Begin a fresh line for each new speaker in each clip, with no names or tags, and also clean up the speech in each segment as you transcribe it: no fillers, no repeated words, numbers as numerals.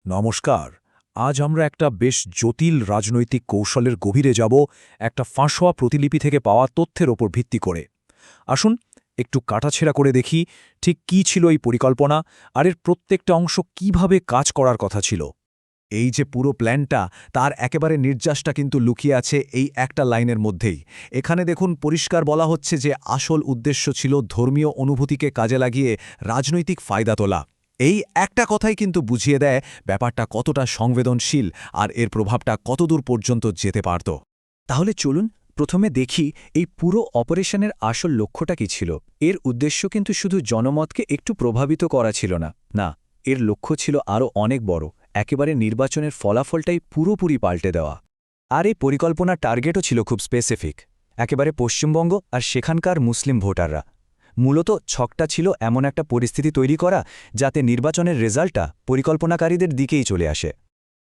নমস্কার। আজ আমরা একটা বেশ জটিল রাজনৈতিক কৌশলের গভীরে যাব, একটা ফাঁসোয়া প্রতিলিপি থেকে পাওয়া তথ্যের ওপর ভিত্তি করে। আসুন একটু কাটাছেঁড়া করে দেখি ঠিক কী ছিল এই পরিকল্পনা, আর এর প্রত্যেকটা অংশ কিভাবে কাজ করার কথা ছিল।
এই যে পুরো প্ল্যানটা, তার একেবারে নির্যাসটা কিন্তু লুকিয়ে আছে এই একটা লাইনের মধ্যেই। এখানে দেখুন, পরিষ্কার বলা হচ্ছে যে আসল উদ্দেশ্য ছিল ধর্মীয় অনুভূতিকে কাজে লাগিয়ে রাজনৈতিক ফায়দা তোলা। এই একটা কথাই কিন্তু বুঝিয়ে দেয় ব্যাপারটা কতটা সংবেদনশীল আর এর প্রভাবটা কতদূর পর্যন্ত যেতে পারত।
তাহলে চলুন প্রথমে দেখি এই পুরো অপারেশনের আসল লক্ষ্যটা কী ছিল। এর উদ্দেশ্য কিন্তু শুধু জনমতকে একটু প্রভাবিত করা ছিল না, এর লক্ষ্য ছিল আরও অনেক বড়, একেবারে নির্বাচনের ফলাফলটাই পুরোপুরি পাল্টে দেওয়া। আর এই পরিকল্পনার টার্গেটও ছিল খুব স্পেসিফিক, একেবারে পশ্চিমবঙ্গ আর সেখানকার মুসলিম ভোটাররা। মূলত ছকটা ছিল এমন একটা পরিস্থিতি তৈরি করা যাতে নির্বাচনের রেজাল্টটা পরিকল্পনাকারীদের দিকেই চলে আসে।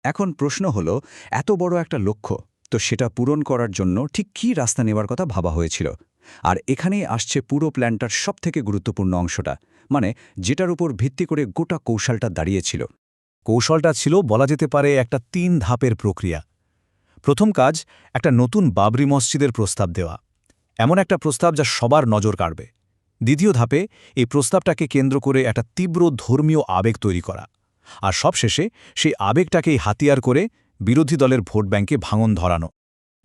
এখন প্রশ্ন হলো, এত বড় একটা লক্ষ্য, তো সেটা পূরণ করার জন্য ঠিক কী রাস্তা নেওয়ার কথা ভাবা হয়েছিল? আর এখানেই আসছে পুরো প্ল্যানটার সবথেকে গুরুত্বপূর্ণ অংশটা, মানে যেটার উপর ভিত্তি করে গোটা কৌশলটা দাঁড়িয়েছিল।
কৌশলটা ছিল বলা যেতে পারে একটা ৩ ধাপের প্রক্রিয়া। প্রথম কাজ, একটা নতুন বাবরি মসজিদের প্রস্তাব দেওয়া, এমন একটা প্রস্তাব যা সবার নজর কাড়বে। দ্বিতীয় ধাপে এই প্রস্তাবটাকে কেন্দ্র করে একটা তীব্র ধর্মীয় আবেগ তৈরি করা, আর সবশেষে সেই আবেগটাকেই হাতিয়ার করে বিরোধী দলের ভোট ব্যাংকে ভাঙন ধরানো।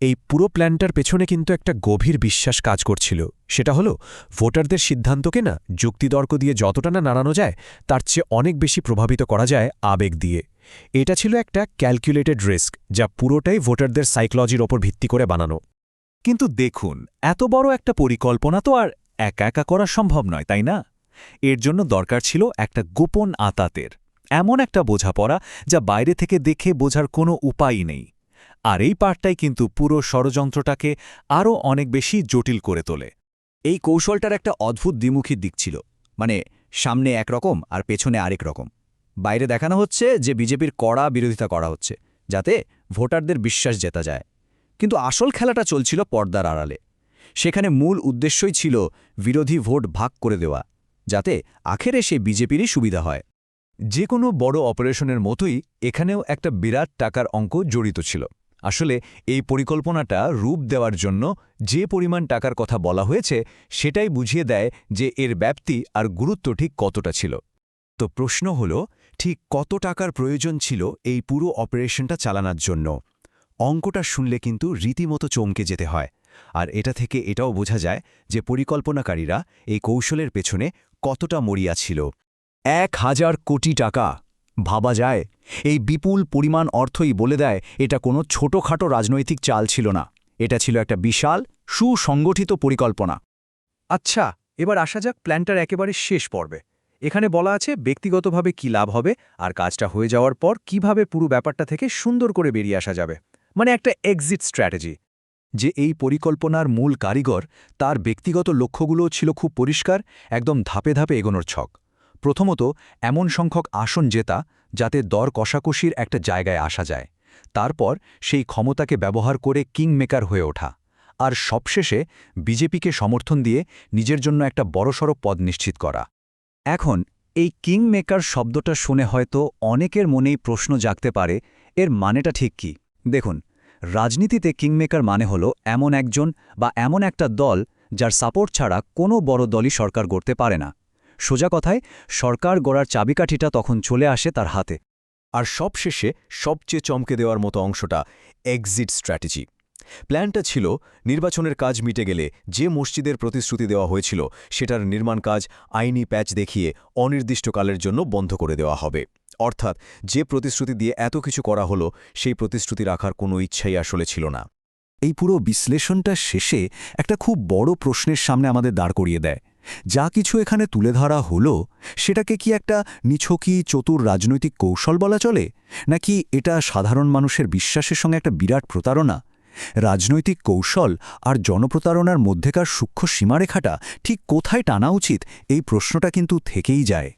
এই পুরো প্ল্যানটার পেছনে কিন্তু একটা গভীর বিশ্বাস কাজ করছিল, সেটা হলো ভোটারদের সিদ্ধান্তকে না যুক্তিতর্ক দিয়ে যতটা না নাড়ানো যায়, তার চেয়ে অনেক বেশি প্রভাবিত করা যায় আবেগ দিয়ে। এটা ছিল একটা ক্যালকুলেটেড রিস্ক, যা পুরোটাই ভোটারদের সাইকোলজির ওপর ভিত্তি করে বানানো। কিন্তু দেখুন, এত বড় একটা পরিকল্পনা তো আর একা একা করা সম্ভব নয়, তাই না? এর জন্য দরকার ছিল একটা গোপন আঁতাতের, এমন একটা বোঝাপড়া যা বাইরে থেকে দেখে বোঝার কোনো উপায়ই নেই। আর এই পার্টটাই কিন্তু পুরো ষড়যন্ত্রটাকে আরও অনেক বেশি জটিল করে তোলে।
এই কৌশলটার একটা অদ্ভুত দ্বিমুখী দিক ছিল, মানে সামনে একরকম আর পেছনে আরেক রকম। বাইরে দেখানো হচ্ছে যে বিজেপির কড়া বিরোধিতা করা হচ্ছে, যাতে ভোটারদের বিশ্বাস জেতা যায়। কিন্তু আসল খেলাটা চলছিল পর্দার আড়ালে। সেখানে মূল উদ্দেশ্যই ছিল বিরোধী ভোট ভাগ করে দেওয়া, যাতে আখেরে সেই বিজেপিরই সুবিধা হয়।
যে কোনো বড় অপারেশনের মতোই এখানেও একটা বিরাট টাকার অঙ্ক জড়িত ছিল। আসলে এই পরিকল্পনাটা রূপ দেওয়ার জন্য যে পরিমাণ টাকার কথা বলা হয়েছে, সেটাই বুঝিয়ে দেয় যে এর ব্যাপ্তি আর গুরুত্ব ঠিক কতটা ছিল। তো প্রশ্ন হল, ঠিক কত টাকার প্রয়োজন ছিল এই পুরো অপারেশনটা চালানোর জন্য? অঙ্কটা শুনলে কিন্তু রীতিমতো চমকে যেতে হয়। আর এটা থেকে এটাও বোঝা যায় যে পরিকল্পনাকারীরা এই কৌশলের পেছনে কতটা মরিয়া ছিল। ১,০০০ কোটি টাকা! ভাবা যায়, এই বিপুল পরিমাণ অর্থই বলে দেয় এটা কোনো ছোটখাটো রাজনৈতিক চাল ছিল না, এটা ছিল একটা বিশাল সুসংগঠিত পরিকল্পনা।
আচ্ছা, এবার আসা যাক প্ল্যানটার একেবারে শেষ পর্বে। এখানে বলা আছে ব্যক্তিগতভাবে কি লাভ হবে, আর কাজটা হয়ে যাওয়ার পর কিভাবে পুরো ব্যাপারটা থেকে সুন্দর করে বেরিয়ে আসা যাবে, মানে একটা এক্সিট স্ট্র্যাটেজি।
যে এই পরিকল্পনার মূল কারিগর, তার ব্যক্তিগত লক্ষ্যগুলোও ছিল খুব পরিষ্কার, একদম ধাপে ধাপে এগোনোর ছক। প্রথমত, এমন সংখ্যক আসন জেতা যাতে দর কষাকষির একটা জায়গায় আসা যায়। তারপর সেই ক্ষমতাকে ব্যবহার করে কিংমেকার হয়ে ওঠা। আর সবশেষে বিজেপিকে সমর্থন দিয়ে নিজের জন্য একটা বড়সড় পদ নিশ্চিত করা।
এখন এই কিংমেকার শব্দটা শুনে হয়তো অনেকের মনেই প্রশ্ন জাগতে পারে, এর মানেটা ঠিক কি? দেখুন, রাজনীতিতে কিংমেকার মানে হলো এমন একজন বা এমন একটা দল যার সাপোর্ট ছাড়া কোনো বড় দলই সরকার গড়তে পারে না। সোজা কথায়, সরকার গড়ার চাবিকাঠিটা তখন চলে আসে তার হাতে।
আর সবশেষে সবচেয়ে চমকে দেওয়ার মতো অংশটা, এক্সিট স্ট্র্যাটেজি। প্ল্যানটা ছিল নির্বাচনের কাজ মিটে গেলে যে মসজিদের প্রতিশ্রুতি দেওয়া হয়েছিল, সেটার নির্মাণ কাজ আইনি প্যাচ দেখিয়ে অনির্দিষ্টকালের জন্য বন্ধ করে দেওয়া হবে। অর্থাৎ যে প্রতিশ্রুতি দিয়ে এত কিছু করা হলো, সেই প্রতিশ্রুতি রাখার কোনো ইচ্ছাই আসলে ছিল না। এই পুরো বিশ্লেষণটা শেষে একটা খুব বড় প্রশ্নের সামনে আমাদের দাঁড় করিয়ে দেয়। যা কিছু এখানে তুলে ধরা হলো, সেটাকে কি একটা নিছকি চতুর রাজনৈতিক কৌশল বলা চলে, নাকি এটা সাধারণ মানুষের বিশ্বাসের সঙ্গে একটা বিরাট প্রতারণা? রাজনৈতিক কৌশল আর জনপ্রতারণার মধ্যেকার সূক্ষ্ম সীমারেখাটা ঠিক কোথায় টানা উচিত, এই প্রশ্নটা কিন্তু থেকেই যায়।